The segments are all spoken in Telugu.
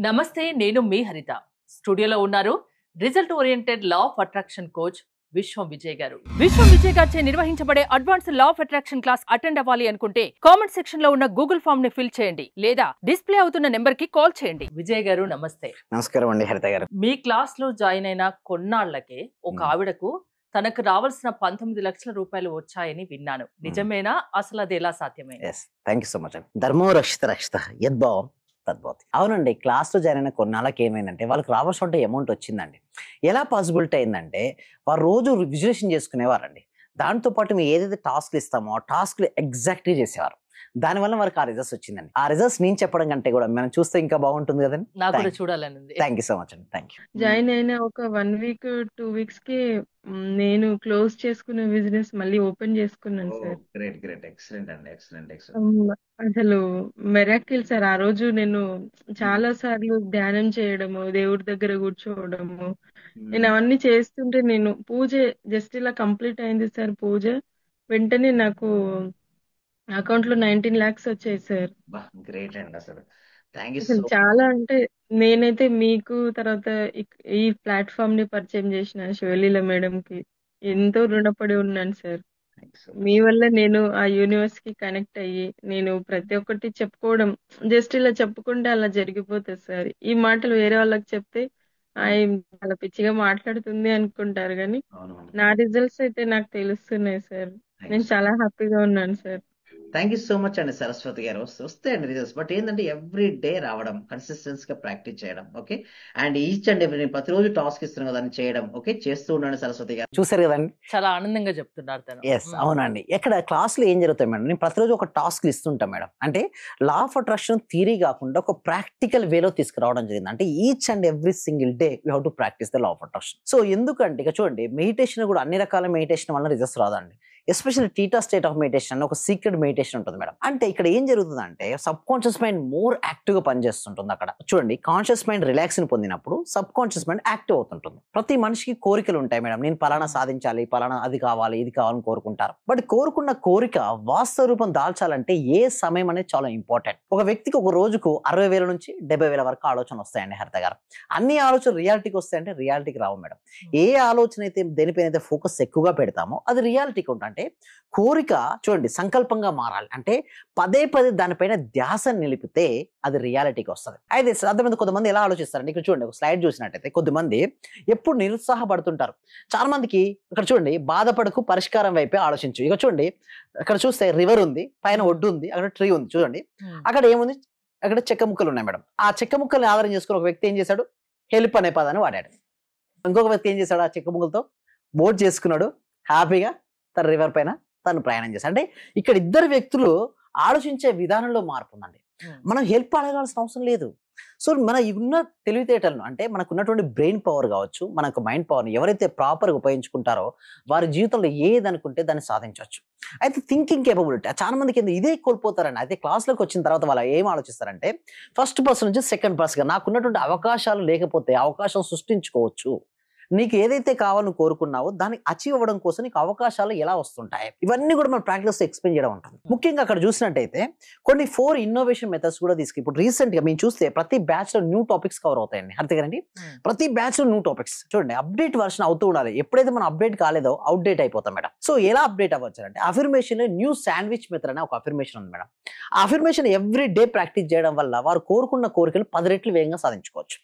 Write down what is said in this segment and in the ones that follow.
నమస్తే, నేను మీ హరిత. స్టూడియోలో ఉన్నారు result oriented law of attraction coach విశ్వం విజయ్ గారు. విశ్వం విజయ్ గారిచే నిర్వహించబడే advance law of attraction class attend అవ్వాలి అనుకుంటే కామెంట్ సెక్షన్ లో ఉన్న గూగుల్ ఫామ్ ని ఫిల్ చేయండి లేదా డిస్ప్లే అవుతున్న నెంబర్ కి కాల్ చేయండి. విజయ్ గారు నమస్తే. నమస్కారం అండి హరిత గారు. మీ క్లాస్ లో జాయిన్ అయిన కొన్నాళ్లకే ఒక ఆవిడకు తనకు రావాల్సిన 19 లక్షల రూపాయలు వచ్చాయని విన్నాను. నిజమేనా? అసలు అది ఎలా సాధ్యమైంది? థ్యాంక్ యూ సో మచ్ అండి. ధర్మో రక్షిత రక్షిత యద్భావం తద్భవతి. అవునండి, క్లాస్లో జాయిన్ అయిన కొన్నాళ్ళకి ఏమైందంటే వాళ్ళకి రావాల్సిన అమౌంట్ వచ్చిందండి. ఎలా పాసిబిలిటీ అయిందంటే వారు రోజు విజులేషన్ చేసుకునేవారండి. దాంతోపాటు మేము ఏదైతే టాస్క్లు ఇస్తామో ఆ టాస్క్లు ఎగ్జాక్ట్గా చేసేవారు. దానివల్ల వారికి ఆ రిజల్ట్స్ వచ్చిందండి. ఆ రిజల్ట్స్ నేను చెప్పడం కంటే కూడా మనం చూస్తే ఇంకా బాగుంటుంది కదండి. నాకు కూడా చూడాలని. థ్యాంక్ యూ సో మచ్ అండి. Thank you. జాయిన్ అయిన ఒక 1 వీక్ 2 వీక్స్ కి నేను క్లోజ్ చేసుకున్న బిజినెస్ మళ్ళీ ఓపెన్ చేసుకున్నాను సార్. గ్రేట్ గ్రేట్ ఎక్సలెంట్ అండి. ఎక్సలెంట్. అసలు మెరాకిల్ సార్. ఆ రోజు నేను చాలా సార్లు ధ్యానం చేయడము, దేవుడి దగ్గర కూర్చోవడము, నేను అవన్నీ చేస్తుంటే నేను పూజ జస్ట్ ఇలా కంప్లీట్ అయింది సార్. పూజ వెంటనే నాకు అకౌంట్ లో 19 lakhs వచ్చాయి సార్. గ్రేట్ అండి. అసలు థ్యాంక్ యూ అసలు సో చాలా అంటే నేనైతే మీకు తర్వాత ఈ ప్లాట్ఫామ్ ని పరిచయం చేసిన శివలీల మేడం కి ఎంతో రుణపడి ఉన్నాను సార్. మీ వల్ల నేను ఆ యూనివర్స్ కి కనెక్ట్ అయ్యి నేను ప్రతి ఒక్కటి చెప్పుకోవడం జస్ట్ ఇలా చెప్పుకుంటే అలా జరిగిపోతుంది సార్. ఈ మాటలు వేరే వాళ్ళకి చెప్తే చాలా పిచ్చిగా మాట్లాడుతుంది అనుకుంటారు కానీ నా రిజల్ట్స్ అయితే నాకు తెలుస్తున్నాయి సార్. నేను చాలా హ్యాపీగా ఉన్నాను sir. Thank you so much అండి సరస్వతి గారు. వస్తాయండి రిజల్ట్స్, బట్ ఏంటంటే ఎవ్రీ డే రావడం, కన్సిస్టెన్సీ గా ప్రాక్టీస్ చేయడం, okay. And each and every ప్రతిరోజు టాస్క్ ఇస్తున్నాం కదా చేయడం, ఓకే, చేస్తూ ఉండండి. సరస్వతి గారు చూసారు కదండి, చాలా ఆనందంగా చెప్తున్నారు తను. ఎస్ అవునండి. ఎక్కడ క్లాస్ లో ఏం జరుగుతాయి మేడం, నేను ప్రతిరోజు ఒక టాస్క్ ఇస్తుంటాం మేడం. అంటే లా ఆఫ్ అట్రాక్షన్ థియరీ కాకుండా ఒక ప్రాక్టికల్ వేలో తీసుకురావడం జరిగింది. అంటే each and every single day you have to practice the law of attraction. So ఎందుకంటే ఇక చూడండి, మెడిటేషన్ కూడా అన్ని రకాల మెడిటేషన్ వల్ల రిజల్ట్స్ రాదండి. Especially theta state of meditation అని ఒక సీక్రెట్ మెడిటేషన్ ఉంటుంది మేడం. అంటే ఇక్కడ ఏం జరుగుతుంది అంటే sub conscious mind more active గా పనిచేస్తుంటుంది. అక్కడ చూడండి, కాన్షియస్ మైండ్ రిలాక్స్ ని పొందినప్పుడు సబ్ కాన్షియస్ మైండ్ యాక్టివ్ అవుతుంటుంది. ప్రతి మనిషికి కోరికలు ఉంటాయి మేడం. నేను పలానా సాధించాలి, పలానా అది కావాలి, ఇది కావాలని కోరుకుంటారు. బట్ కోరుకున్న కోరిక వాస్తవ రూపం దాల్చాలంటే ఏ సమయం అనేది చాలా ఇంపార్టెంట్. ఒక వ్యక్తికి ఒక రోజుకు 60,000 నుంచి 70,000 వరకు ఆలోచన వస్తాయండి హరిత గారు. అన్ని ఆలోచనలు రియాలిటీకి వస్తాయంటే రియాలిటీకి రావు మేడం. ఏ ఆలోచన అయితే దేనిపైన అయితే ఫోకస్ ఎక్కువగా పెడతామో అది రియాలిటీకి ఉంటుంది. అంటే కోరిక చూడండి సంకల్పంగా మారాలి అంటే పదే పదే దానిపైన ధ్యాస నిలిపితే అది రియాలిటీకి వస్తుంది. అయితే అర్థమైంది. కొంతమంది ఎలా ఆలోచిస్తారండి, ఇక్కడ చూడండి ఒక స్లైడ్ చూసినట్టయితే కొద్దిమంది ఎప్పుడు నిరుత్సాహపడుతుంటారు. చాలా మందికి ఇక్కడ చూడండి, బాధపడకు పరిష్కారం వైపే ఆలోచించు. ఇక చూడండి, అక్కడ చూస్తే రివర్ ఉంది, పైన ఒడ్డు ఉంది, అక్కడ ట్రీ ఉంది. చూడండి అక్కడ ఏముంది, అక్కడ చెక్క ముక్కలు ఉన్నాయి మేడం. ఆ చెక్క ముక్కల్ని ఆధారం చేసుకుని ఒక వ్యక్తి ఏం చేశాడు, హెల్ప్ అనే పదాన్ని వాడాడు. ఇంకొక వ్యక్తి ఏం చేశాడు, ఆ చెక్క ముక్కలతో బోట్ చేసుకున్నాడు, హ్యాపీగా తన రివర్ పైన తను ప్రయాణం చేశాడు. అంటే ఇక్కడ ఇద్దరు వ్యక్తులు ఆలోచించే విధానంలో మార్పు ఉందండి. మనం హెల్ప్ అడగాల్సిన అవసరం లేదు. సో మన ఉన్న తెలివితేటలను అంటే మనకు ఉన్నటువంటి బ్రెయిన్ పవర్ కావచ్చు, మనకు మైండ్ పవర్ని ఎవరైతే ప్రాపర్గా ఉపయోగించుకుంటారో వారి జీవితంలో ఏది అనుకుంటే దాన్ని సాధించవచ్చు. అయితే థింకింగ్ కేపబిలిటీ చాలా మందికి ఇదే కోల్పోతారండి. అయితే క్లాస్లోకి వచ్చిన తర్వాత వాళ్ళు ఏం ఆలోచిస్తారంటే ఫస్ట్ పర్సన్ నుంచి సెకండ్ పర్సన్గా నాకున్నటువంటి అవకాశాలు లేకపోతే అవకాశం సృష్టించుకోవచ్చు. నీకు ఏదైతే కావాలని కోరుకున్నావో దాన్ని అచీవ్ అవ్వడం కోసం నీకు అవకాశాలు ఎలా వస్తుంటాయి, ఇవన్నీ కూడా మనం ప్రాక్టీస్ ఎక్స్ప్లెయిన్ చేయడం ఉంటుంది. ముఖ్యంగా అక్కడ చూసినట్టయితే కొన్ని 4 ఇన్నోవేషన్ మెథడ్స్ కూడా ఇప్పుడు రీసెంట్ గా మేము చూస్తే ప్రతి బ్యాచ్ లో న్యూ టాపిక్స్ కవర్ అవుతాయండి. అంతేగానండి, ప్రతి బ్యాచ్ లో న్యూ టాపిక్స్ చూడండి, అప్డేట్ వర్షన్ అవుతూ ఉండాలి. ఎప్పుడైతే మనం అప్డేట్ కాలేదో అవుట్డేట్ అయిపోతాం మేడం. సో ఎలా అప్డేట్ అవ్వచ్చు అంటే అఫర్మేషన్ లో న్యూ శాండ్విచ్ మెథడ్ అనే ఒక అఫర్మేషన్ ఉంది మేడం. ఆ అఫర్మేషన్ ఎవ్రీ డే ప్రాక్టీస్ చేయడం వల్ల వారు కోరుకున్న కోరికలు 10 రెట్లు వేగంగా సాధించుకోవచ్చు.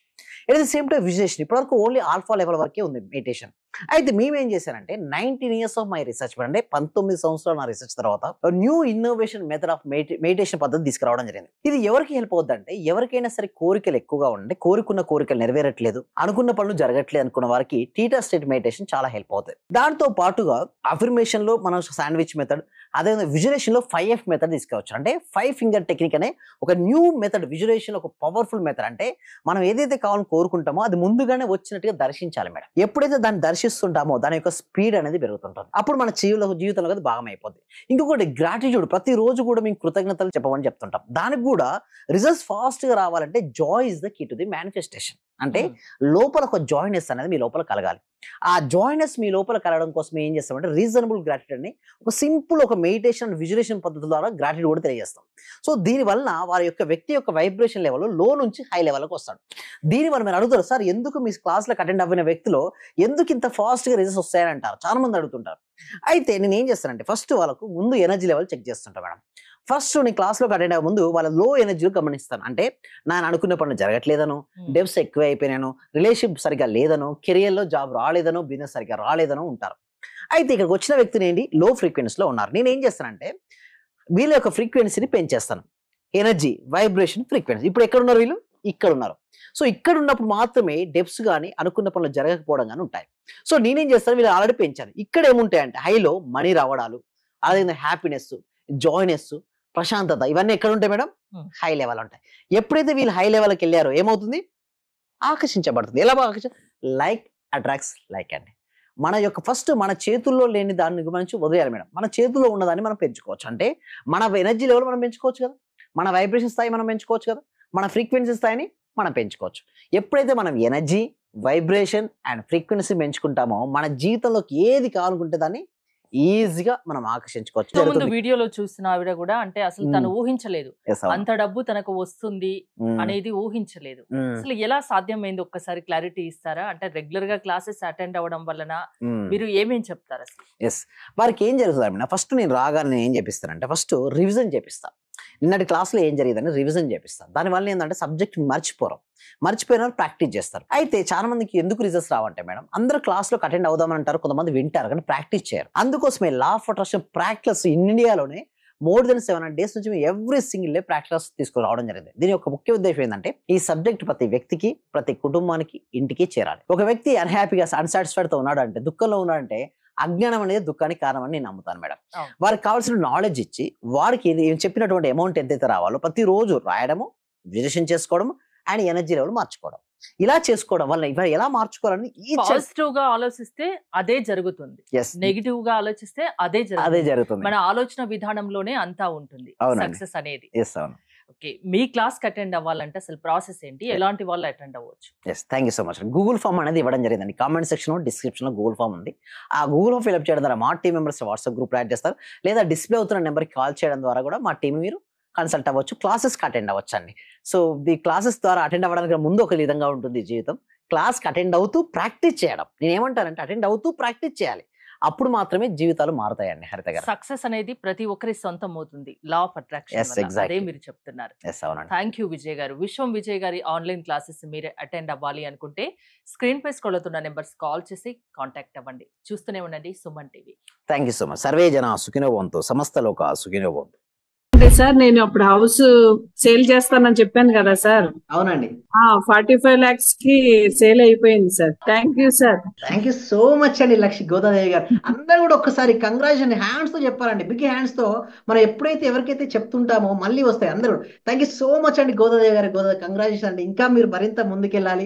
At the same time visualization ఇప్పటివరకు ఓన్లీ ఆల్ఫా లెవెల్ వరకే ఉంది మెడిటేషన్. అయితే మేమేం చేశానంటే 19 years ఆఫ్ మై రీసెర్చ్ అంటే 19 సంవత్సరాలు నా రీసెర్చ్ తర్వాత new innovation method of meditation పద్ధతి తీసుకురావడం జరిగింది. ఇది ఎవరికి హెల్ప్ అవుతుందంటే ఎవరికైనా సరే కోరికలు ఎక్కువగా ఉండే, కోరుకున్న కోరికలు నెరవేరట్లేదు, అనుకున్న పనులు జరగట్లేదు అనుకున్న వారికి టీటా స్టేట్ మెడిటేషన్ చాలా హెల్ప్ అవుతుంది. దాంతో పాటుగా అఫర్మేషన్ లో మనం శాండ్విచ్ మెథడ్, అదేవిధంగా విజులేషన్ లో 5F మెథడ్ తీసుకురావచ్చు. అంటే 5 finger టెక్నిక్ అనే ఒక న్యూ మెథడ్. విజులేషన్ ఒక పవర్ఫుల్ మెథడ్. అంటే మనం ఏదైతే కావాలని కోరుకుంటామో అది ముందుగానే వచ్చినట్టుగా దర్శించాలి మేడం. ఎప్పుడైతే దాన్ని దర్శిస్తుంటామో దాని యొక్క స్పీడ్ అనేది పెరుగుతుంటుంది. అప్పుడు మన జీవితంలో అది భాగం అయిపోద్ది. ఇంకొకటి గ్రాటిట్యూడ్. ప్రతిరోజు కూడా మేము కృతజ్ఞతలు చెప్పమని చెప్తుంటాం. దానికి కూడా రిజల్ట్స్ ఫాస్ట్ గా రావాలంటే joy is the key to the manifestation. అంటే లోపల ఒక జాయినెస్ అనేది మీ లోపల కలగాలి. ఆ జాయినెస్ మీ లోపల కలగడం కోసం ఏం చేస్తామంటే రీజనబుల్ గ్రాటిట్యూడ్ అని ఒక సింపుల్ ఒక మెడిటేషన్ విజులేషన్ పద్ధతి ద్వారా గ్రాటిట్యూడ్ కూడా తెలియజేస్తాం. సో దీనివల్ల వారి యొక్క వ్యక్తి యొక్క వైబ్రేషన్ లెవెల్ లో నుంచి హై లెవెల్కి వస్తాడు. దీనివల్ల మీరు అడుగుతారు, సార్ ఎందుకు మీ క్లాస్లకు అటెండ్ అవ్విన వ్యక్తిలో ఎందుకు ఇంత ఫాస్ట్గా రిజల్ట్స్ వస్తాయని అంటారు, చాలా మంది అడుగుతుంటారు. అయితే నేను ఏం చేస్తానంటే ఫస్ట్ వాళ్ళకు ముందు ఎనర్జీ లెవెల్ చెక్ చేస్తుంటాను మేడం. ఫస్ట్ నేను క్లాస్లోకి అటెండ్ అయ్యే ముందు వాళ్ళ లో ఎనర్జీలో గమనిస్తాను. అంటే నేను అనుకున్న పనులు జరగట్లేదనో, డెబ్స్ ఎక్కువ అయిపోయినాను, రిలేషన్షిప్ సరిగా లేదనో, కెరియర్లో జాబ్ రాలేదనో, బిజినెస్ సరిగా రాలేదనో ఉంటారు. అయితే ఇక్కడికి వచ్చిన వ్యక్తిని ఏంటి లో ఫ్రీక్వెన్సీలో ఉన్నారు. నేను ఏం చేస్తానంటే వీళ్ళ యొక్క ఫ్రీక్వెన్సీని పెంచేస్తాను. Energy vibration frequency. ఇప్పుడు ఎక్కడ ఉన్నారు వీళ్ళు? ఇక్కడ ఉన్నారు. సో ఇక్కడ ఉన్నప్పుడు మాత్రమే డెప్స్ కానీ అనుకున్న పనులు జరగకపోవడం కానీ ఉంటాయి. సో నేనేం చేస్తాను, వీళ్ళు ఆల్రెడీ పెంచాను. ఇక్కడ ఏముంటాయంటే హైలో మనీ రావడాలు, అదే హ్యాపీనెస్, జాయ్నెస్, ప్రశాంతత, ఇవన్నీ ఎక్కడ ఉంటాయి మేడం? హై లెవెల్ ఉంటాయి. ఎప్పుడైతే వీళ్ళు హై లెవెల్కి వెళ్ళారో ఏమవుతుంది? ఆకర్షించబడుతుంది. ఎలా లైక్ అట్రాక్ట్స్ లైక్ అండి. మన యొక్క ఫస్ట్ మన చేతుల్లో లేని దాన్ని గురించి వదిలేయాలి మేడం. మన చేతుల్లో ఉన్నదాన్ని మనం పెంచుకోవచ్చు. అంటే మన ఎనర్జీ లెవెల్ మనం పెంచుకోవచ్చు కదా, మన వైబ్రేషన్ స్థాయి మనం పెంచుకోవచ్చు కదా, మన ఫ్రీక్వెన్సీ స్థాయిని మనం పెంచుకోవచ్చు. ఎప్పుడైతే మనం ఎనర్జీ, వైబ్రేషన్ అండ్ ఫ్రీక్వెన్సీ పెంచుకుంటామో మన జీవితంలోకి ఏది కావాలనుకుంటే దాన్ని ఈజీగా మనం ఆకర్షించుకోవచ్చు. ముందు వీడియోలో చూసిన ఆవిడ కూడా అంటే అసలు తను ఊహించలేదు అంత డబ్బు తనకు వస్తుంది అనేది ఊహించలేదు. అసలు ఎలా సాధ్యమైంది ఒక్కసారి క్లారిటీ ఇస్తారా? అంటే రెగ్యులర్ గా క్లాసెస్ అటెండ్ అవ్వడం వలన మీరు ఏమేం చెప్తారు? ఎస్, వారికి ఏం జరుగుతుంది? ఫస్ట్ నేను రాగానే ఏం చేపిస్తానంటే ఫస్ట్ రివిజన్ చేపిస్తా. నిన్నటి క్లాస్లో ఏం జరిగిందని రివిజన్ చేపిస్తాను. దానివల్ల ఏంటంటే సబ్జెక్ట్ మర్చిపోయిన ప్రాక్టీస్ చేస్తారు. అయితే చాలా మందికి ఎందుకు రిజల్ట్స్ రావంటే మేడం, అందరూ క్లాస్లో అటెండ్ అవుదామని అంటారు, కొంతమంది వింటారు కానీ ప్రాక్టీస్ చేయరు. అందుకోసమే లా ఆఫ్ అట్రాక్షన్ ప్రాక్టీస్ ఇండియాలోనే మోర్ దెన్ 700 days నుంచి ఎవ్రీ సింగిల్ డే ప్రాక్టీస్ తీసుకురావడం జరిగింది. దీని యొక్క ముఖ్య ఉద్దేశం ఏంటంటే ఈ సబ్జెక్ట్ ప్రతి వ్యక్తికి, ప్రతి కుటుంబానికి, ఇంటికి చేరాలి. ఒక వ్యక్తి అన్హ్యాపీగా అన్సాటిస్ఫైడ్ తో ఉన్నాడు అంటే, దుఃఖంలో ఉన్నాడంటే అజ్ఞానం అనేది దుఃఖానికి కారణం అని నేను నమ్ముతాను మేడం. వారికి కావాల్సిన నాలెడ్జ్ ఇచ్చి వారికి చెప్పినటువంటి అమౌంట్ ఎంతైతే రావాలో ప్రతి రోజు రాయడము, విజులేషన్ చేసుకోవడం అండ్ ఎనర్జీ లెవెల్ మార్చుకోవడం. ఇలా చేసుకోవడం వల్ల ఇవాళ ఎలా మార్చుకోవాలని పాజిటివ్ గా ఆలోచిస్తే అదే జరుగుతుంది, నెగిటివ్ గా ఆలోచిస్తే అదే జరుగుతుంది. మన ఆలోచన విధానంలోనే అంతా ఉంటుంది సక్సెస్ అనేది. ఓకే, మీ క్లాస్ కి అటెండ్ అవ్వాలంటే అసలు ప్రాసెస్ ఏంటి, ఎలాంటి వాళ్ళు అటెండ్ అవ్వచ్చు? Thank you so much. Google form అనేది ఇవ్వడం జరిగిందండి. కామెంట్ సెక్షన్ డిస్క్రిప్షన్ లో గూగుల్ ఫామ్ ఉంది. ఆ గూగుల్ ఫామ్ ఫిల్అప్ చేయడం ద్వారా మా team members WhatsApp group add చేస్తారు, లేదా డిస్ప్లే అవుతున్న నెంబర్కి కాల్ చేయడం ద్వారా కూడా మా టీం మీరు కన్సల్ట్ అవ్వచ్చు, క్లాసెస్కి అటెండ్ అవ్వచ్చు అండి. సో ఈ క్లాసెస్ ద్వారా అటెండ్ అవ్వడానికి ముందు ఒక విధంగా ఉంటుంది జీవితం. క్లాస్కి అటెండ్ అవుతూ ప్రాక్టీస్ చేయడం. నేను ఏమంటానంటే అటెండ్ అవుతూ ప్రాక్టీస్ చేయాలి, అప్పుడు మాత్రమే జీవితాలు మారుతాయండి. హరిత గారు, సక్సెస్ అనేది ప్రతి ఒక్కరి సొంతం అవుతుంది లా ఆఫ్ అట్రాక్షన్, అదే మీరు చెప్తున్నారు. థ్యాంక్ యూ విజయ్ గారు. విశ్వం విజయ్ గారి ఆన్లైన్ క్లాసెస్ మీరు అటెండ్ అవ్వాలి అనుకుంటే స్క్రీన్ పై స్క్రోల్ అవుతున్న నెంబర్స్ కాల్ చేసి కాంటాక్ట్ అవ్వండి. చూస్తూనే ఉండండి Suman TV. Thank you so much. Survey జన సుఖినో భవంతు, సమస్త లోక సుఖినో భవంతు. సార్ నేను అప్పుడు హౌస్ సేల్ చేస్తానని చెప్పాను కదా సార్. అవునండి, 45 lakhs కి సేల్ అయిపోయింది sir. Thank you sir. Thank you so much అండి లక్ష్మి గోదాదేవి గారు. అందరూ కూడా ఒక్కసారి కంగ్రాచులేషన్ హ్యాండ్స్ తో చెప్పాలండి, బిగ్ హ్యాండ్స్ తో. మనం ఎప్పుడైతే ఎవరికైతే చెప్తుంటామో మళ్ళీ వస్తాయి అందరూ. థ్యాంక్ యూ సో మచ్ అండి గోదాదేవి గారు. కంగ్రాచులేషన్ అండి. ఇంకా మీరు మరింత ముందుకెళ్ళాలి.